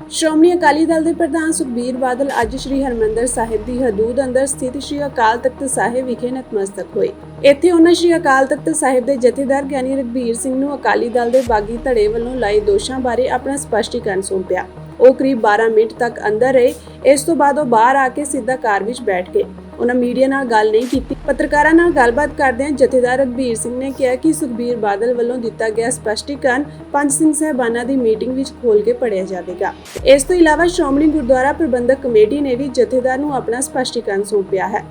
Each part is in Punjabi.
ਸ਼੍ਰੋਮਣੀ ਅਕਾਲੀ ਦਲ ਦੇ ਪ੍ਰਧਾਨ ਸੁਖਬੀਰ ਬਾਦਲ ਅੱਜ ਸ੍ਰੀ ਹਰਿਮੰਦਰ ਸਾਹਿਬ ਦੀ ਹਦੂਦ ਅੰਦਰ ਸਥਿਤ ਸ੍ਰੀ ਅਕਾਲ ਤਖਤ ਸਾਹਿਬ ਵਿਖੇ ਨਤਮਸਤਕ ਹੋਏ। ਇੱਥੇ ਉਹਨਾਂ ਸ੍ਰੀ ਅਕਾਲ ਤਖਤ ਸਾਹਿਬ ਦੇ ਜਥੇਦਾਰ ਗਿਆਨੀ ਰਘਬੀਰ ਸਿੰਘ ਨੂੰ ਅਕਾਲੀ ਦਲ ਦੇ ਬਾਗੀ ਧੜੇ ਵੱਲੋਂ ਲਾਏ ਦੋਸ਼ਾਂ ਬਾਰੇ ਆਪਣਾ ਸਪਸ਼ਟੀਕਰਨ ਸੌਂਪਿਆ। ਉਹ ਕਰੀਬ 12 ਮਿੰਟ ਤੱਕ ਅੰਦਰ ਰਹੇ। ਇਸ ਤੋਂ ਬਾਅਦ ਉਹ ਬਾਹਰ ਆ ਕੇ ਸਿੱਧਾ ਕਾਰ ਵਿੱਚ ਬੈਠ ਗਏ। ਉਹਨਾਂ ਮੀਡੀਆ ਨਾਲ ਗੱਲ ਨਹੀਂ ਕੀਤੀ। ਪੱਤਰਕਾਰਾਂ ਨਾਲ ਗੱਲਬਾਤ ਕਰਦਿਆਂ ਜਥੇਦਾਰ ਰਘਬੀਰ ਸਿੰਘ ਨੇ ਕਿਹਾ ਕਿ ਸੁਖਬੀਰ ਬਾਦਲ ਵੱਲੋਂ ਦਿੱਤਾ ਗਿਆ ਸਪਸ਼ਟੀਕਰਨ ਪੰਜ ਸਿੰਘ ਸਾਹਿਬਾਨਾਂ ਦੀ ਮੀਟਿੰਗ ਵਿੱਚ ਖੋਲ੍ਹ ਕੇ ਪੜ੍ਹਿਆ ਜਾਵੇਗਾ। ਇਸ ਤੋਂ ਇਲਾਵਾ ਸ਼੍ਰੋਮਣੀ ਗੁਰਦੁਆਰਾ ਪ੍ਰਬੰਧਕ ਕਮੇਟੀ ਨੇ ਵੀ ਜਥੇਦਾਰ ਨੂੰ ਆਪਣਾ ਸਪਸ਼ਟੀਕਰਨ ਸੌਂਪਿਆ ਹੈ।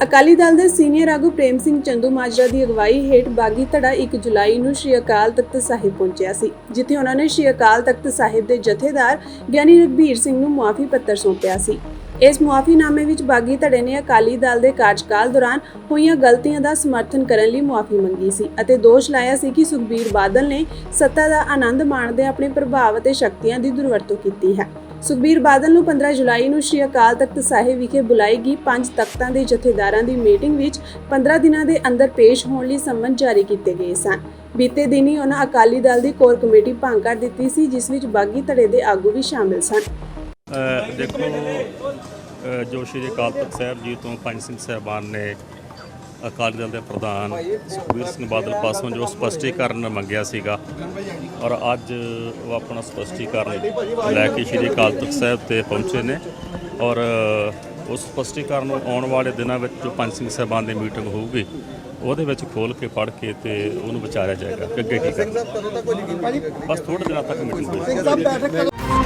ਅਕਾਲੀ ਦਲ ਦੇ ਸੀਨੀਅਰ ਆਗੂ ਪ੍ਰੇਮ ਸਿੰਘ ਚੰਦੂਮਾਜਰਾ ਦੀ ਅਗਵਾਈ ਹੇਠ ਬਾਗੀ ਧੜਾ 1 ਜੁਲਾਈ ਨੂੰ ਸ੍ਰੀ ਅਕਾਲ ਤਖਤ ਸਾਹਿਬ ਪਹੁੰਚਿਆ ਸੀ, ਜਿੱਥੇ ਉਹਨਾਂ ਨੇ ਸ੍ਰੀ ਅਕਾਲ ਤਖਤ ਸਾਹਿਬ ਦੇ ਜਥੇਦਾਰ ਗਿਆਨੀ ਰਘਬੀਰ ਸਿੰਘ ਨੂੰ ਮੁਆਫੀ ਪੱਤਰ ਸੌਂਪਿਆ ਸੀ। ਇਸ ਮੁਆਫੀਨਾਮੇ ਵਿੱਚ ਬਾਗੀ ਧੜੇ ਨੇ ਅਕਾਲੀ ਦਲ ਦੇ ਕਾਰਜਕਾਲ ਦੌਰਾਨ ਹੋਈਆਂ ਗਲਤੀਆਂ ਦਾ ਸਮਰਥਨ ਕਰਨ ਲਈ ਮੁਆਫੀ ਮੰਗੀ ਸੀ ਅਤੇ ਦੋਸ਼ ਲਾਇਆ ਸੀ ਕਿ ਸੁਖਬੀਰ ਬਾਦਲ ਨੇ ਸੱਤਾ ਦਾ ਆਨੰਦ ਮਾਣਦੇ ਆਪਣੇ ਪ੍ਰਭਾਵ ਅਤੇ ਸ਼ਕਤੀਆਂ ਦੀ ਦੁਰਵਰਤੋਂ ਕੀਤੀ ਹੈ। ਸੁਖਬੀਰ ਬਾਦਲ ਨੂੰ 15 ਜੁਲਾਈ ਨੂੰ ਸ੍ਰੀ ਅਕਾਲ ਤਖਤ ਸਾਹਿਬ ਵਿਖੇ ਬੁਲਾਈ ਗਈ 5 ਤਖਤਾਂ ਦੇ ਜਥੇਦਾਰਾਂ ਦੀ ਮੀਟਿੰਗ ਵਿੱਚ 15 ਦਿਨਾਂ ਦੇ ਅੰਦਰ ਪੇਸ਼ ਹੋਣ ਲਈ ਸੰਮਨ ਜਾਰੀ ਕੀਤੇ ਗਏ ਸਨ। ਬੀਤੇ ਦਿਨੀ ਉਹਨਾਂ ਅਕਾਲੀ ਦਲ ਦੀ ਕੋਰ ਕਮੇਟੀ ਭੰਗ ਕਰ ਦਿੱਤੀ ਸੀ, ਜਿਸ ਵਿੱਚ ਬਾਗੀ ਧੜੇ ਦੇ ਆਗੂ ਵੀ ਸ਼ਾਮਿਲ ਸਨ। ਦੇਖੋ ਜੋ ਸ਼੍ਰੀ ਅਕਾਲ ਤਖਤ ਸਾਹਿਬ ਜੀ ਤੋਂ ਪੰਜ ਸਿੰਘ ਸਾਹਿਬਾਨ ਨੇ ਅਕਾਲੀ ਦਲ ਦੇ ਪ੍ਰਧਾਨ ਸੁਖਬੀਰ ਸਿੰਘ ਬਾਦਲ ਪਾਸੋਂ ਜੋ ਸਪਸ਼ਟੀਕਰਨ ਮੰਗਿਆ ਸੀਗਾ ਔਰ ਅੱਜ ਉਹ ਆਪਣਾ ਸਪਸ਼ਟੀਕਰਨ ਲੈ ਕੇ ਸ਼੍ਰੀ ਅਕਾਲ ਤਖਤ ਸਾਹਿਬ ਤੇ ਪਹੁੰਚੇ ਨੇ ਔਰ ਉਸ ਸਪਸ਼ਟੀਕਰਨ ਨੂੰ ਆਉਣ ਵਾਲੇ ਦਿਨਾਂ ਵਿੱਚ ਜੋ ਪੰਜ ਸਿੰਘ ਸਾਹਿਬਾਨ ਦੀ ਮੀਟਿੰਗ ਹੋਊਗੀ ਉਹਦੇ ਵਿੱਚ ਖੋਲ੍ਹ ਕੇ ਪੜ੍ਹ ਕੇ ਤੇ ਉਹਨੂੰ ਵਿਚਾਰਿਆ ਜਾਏਗਾ ਕਿ ਅੱਗੇ ਕੀ ਕਰਨਾ। ਬਸ ਥੋੜ੍ਹੇ ਦਿਨਾਂ ਤੱਕ ਮੀਟਿੰਗ ਹੋਈ।